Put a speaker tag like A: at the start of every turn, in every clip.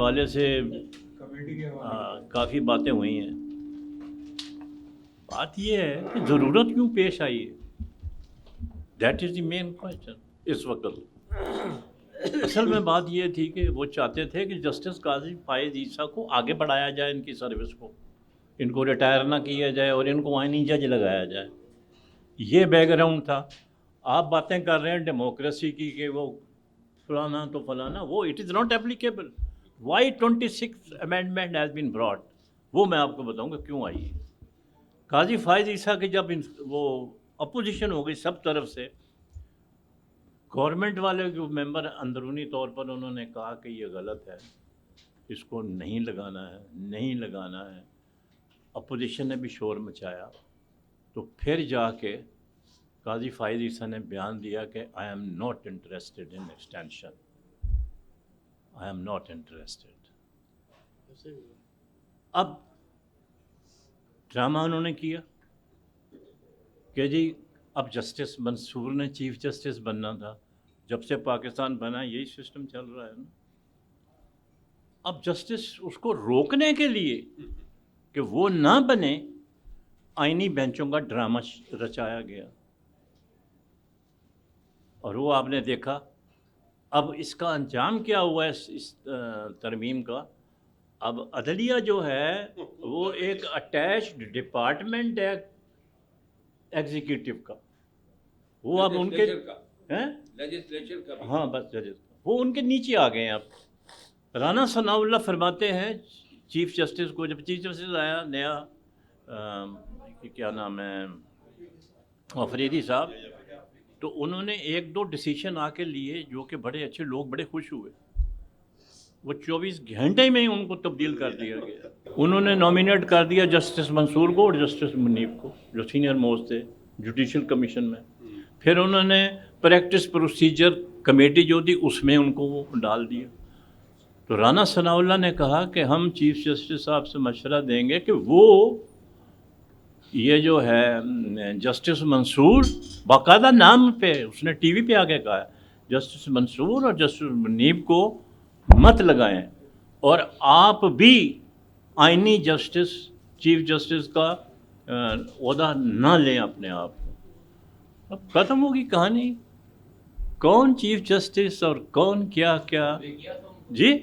A: حوالے سے کافی باتیں ہوئی ہیں. بات یہ ہے کہ ضرورت کیوں پیش آئی ہے, that is the main question اس وقت. اصل میں بات یہ تھی کہ وہ چاہتے تھے کہ جسٹس قاضی فائز عیسیٰ کو آگے بڑھایا جائے, ان کی سروس کو, ان کو ریٹائر نہ کیا جائے اور ان کو آئینی جج لگایا جائے. یہ بیک گراؤنڈ تھا. آپ باتیں کر رہے ہیں ڈیموکریسی کی کہ وہ فلانا تو فلانا, وہ it is not applicable. Why 26th amendment has been brought, وہ میں آپ کو بتاؤں گا کیوں آئی ہے. قاضی فائز عیسیٰ کی جب وہ اپوزیشن ہو گئی سب طرف سے, گورنمنٹ والے جو ممبر اندرونی طور پر انہوں نے کہا کہ یہ غلط ہے, اس کو نہیں لگانا ہے, نہیں لگانا ہے. اپوزیشن نے بھی شور مچایا, تو پھر جا کے قاضی فائز عیسیٰ نے بیان دیا کہ I am not interested in extension, I am not interested. اب ڈرامہ انہوں نے کیا کہ جی اب جسٹس منصور نے چیف جسٹس بننا تھا. جب سے پاکستان بنا یہی سسٹم چل رہا ہے نا. اب جسٹس اس کو روکنے کے لیے کہ وہ نہ بنے, آئینی بینچوں کا ڈرامہ رچایا گیا, اور وہ آپ نے دیکھا. اب اس کا انجام کیا ہوا ہے اس ترمیم کا. اب عدلیہ جو ہے وہ ایک اٹیچڈ ڈپارٹمنٹ ہے ایگزیکٹو کا, وہ اب ان کے ہاں بس ججز, وہ ان کے نیچے آ گئے ہیں. اب رانا ثناء اللہ فرماتے ہیں چیف جسٹس کو, جب چیف جسٹس آیا نیا, کیا نام ہے, آفریدی صاحب, تو انہوں نے 1-2 ڈیسیشن آ کے لیے جو کہ بڑے اچھے, لوگ بڑے خوش ہوئے. وہ 24 گھنٹے میں ہی ان کو تبدیل کر دیا گیا. انہوں نے نامینیٹ کر دیا جسٹس منصور کو اور جسٹس منیب کو, جو سینئر موسٹ تھے جوڈیشل کمیشن میں. پھر انہوں نے پریکٹس پروسیجر کمیٹی جو تھی اس میں ان کو وہ ڈال دیا. تو رانا ثناء اللہ نے کہا کہ ہم چیف جسٹس صاحب سے مشورہ دیں گے کہ وہ یہ جو ہے جسٹس منصور, باقاعدہ نام پہ اس نے ٹی وی پہ آ کے کہا ہے, جسٹس منصور اور جسٹس منیب کو مت لگائیں, اور آپ بھی آئینی جسٹس چیف جسٹس کا عہدہ نہ لیں اپنے آپ کو. اب ختم ہوگی کہانی. کون چیف جسٹس اور کون کیا کیا. جی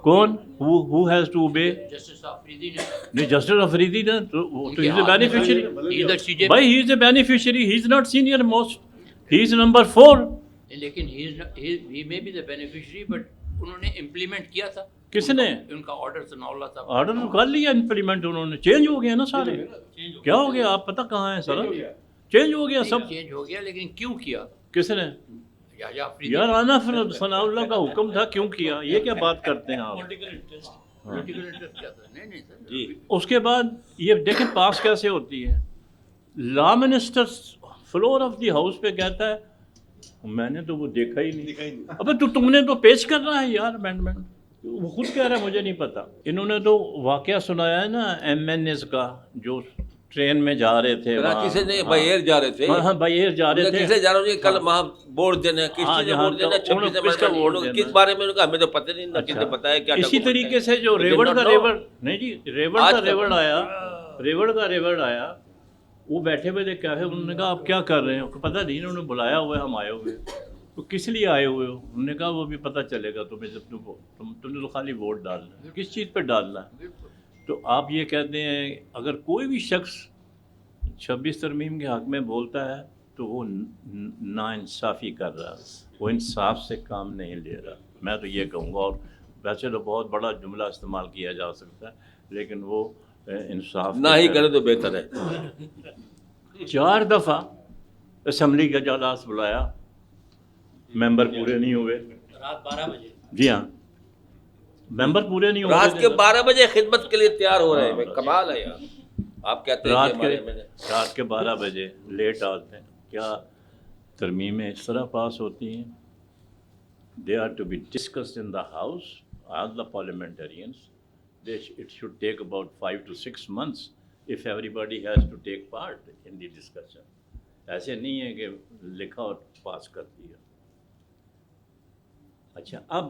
A: کون who has to obey؟
B: Justice Afridi نے,
A: نہیں, جسٹس افریدی نے تو he is a beneficiary. بھائی he is a beneficiary, he is not senior most, he is number 4.
B: لیکن he may be the beneficiary, but انہوں نے امپلیمنٹ کیا تھا.
A: کس نے؟
B: ان کا آرڈر ثناء اللہ صاحب,
A: آرڈر تو کر لیا امپلیمنٹ انہوں نے. چینج ہو گیا نا سارے. کیا ہو گیا آپ پتہ کہاں ہیں سر؟ چینج ہو گیا سب.
B: چینج ہو گیا, لیکن کیوں کیا؟
A: کس نے؟ یار رانا ثناء اللہ کا حکم تھا, کیوں کیا؟ یہ کیا بات کرتے ہیں آپ؟
B: پولیٹیکل انٹرسٹ کیا تھا؟ نہیں سر.
A: جی اس کے بعد یہ دیکھیں پاس کیسے ہوتی ہے. Law minister floor of the house پہ کہتا ہے میں نے تو وہ دیکھا ہی نہیں. ابے تو تم نے تو پیش کرنا ہے یار امینڈمنٹ. وہ خود کہہ رہا ہے مجھے نہیں پتا. انہوں نے تو واقعہ سنایا ہے نا ایم این ایس کا, جو ٹرین میں جا رہے تھے
C: کراچی سے نہیں بائیر جا رہے تھے.
A: ہاں بائیر جا رہے تھے.
C: کس سے جا رہے تھے کل وہاں ووٹ دینا, کس چیز کا ووٹ دینا, 26 کس بارے میں, ہمیں تو پتہ نہیں, نہ کسی پتہ ہے کیا.
A: اسی طریقے سے جو ریوڑ کا ریوڑ, نہیں جی ریوڑ کا ریوڑ آیا, ریوڑ کا ریوڑ آیا, وہ بیٹھے ہوئے تھے کیفے, انہوں نے کہا آپ کیا کر رہے ہیں؟ پتہ نہیں, انہوں نے بلایا ہوا ہے, ہم آئے ہوئے. تو کس لیے آئے ہوئے ہو؟ انہوں نے کہا وہ بھی پتہ چلے گا تمہیں, جب تم نے تو خالی ووٹ ڈالنا ہے. کس چیز پہ ڈالنا ہے؟ تو آپ یہ کہتے ہیں اگر کوئی بھی شخص 26 ترمیم کے حق میں بولتا ہے تو وہ ناانصافی کر رہا, وہ انصاف سے کام نہیں لے رہا. میں تو یہ کہوں گا, اور ویسے تو بہت بڑا جملہ استعمال کیا جا سکتا ہے, لیکن وہ انصاف
C: نہ ہی کرے تو بہتر ہے.
A: 4 دفعہ اسمبلی کا اجلاس بلایا, ممبر پورے نہیں ہوئے.
B: رات 12 بجے.
A: جی ہاں, ممبر پورے نہیں ہوئے.
C: رات کے 12 بجے خدمت کے لیے تیار ہو رہے ہیں, کمال ہے یار. آپ کہتے ہیں
A: رات کے 12 بجے لیٹ آتے ہیں. کیا ترمیمیں اس طرح پاس ہوتی ہیں؟ They are to be discussed in the house, all the parliamentarians. It should take about 5 to 6 months if everybody has to take part in the discussion. ایسے نہیں ہے کہ لکھا اور پاس کر دیا. اچھا, اب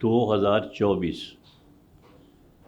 A: 2024,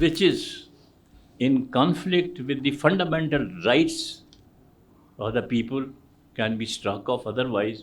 A: which is in conflict with the fundamental rights of the people can be struck off otherwise।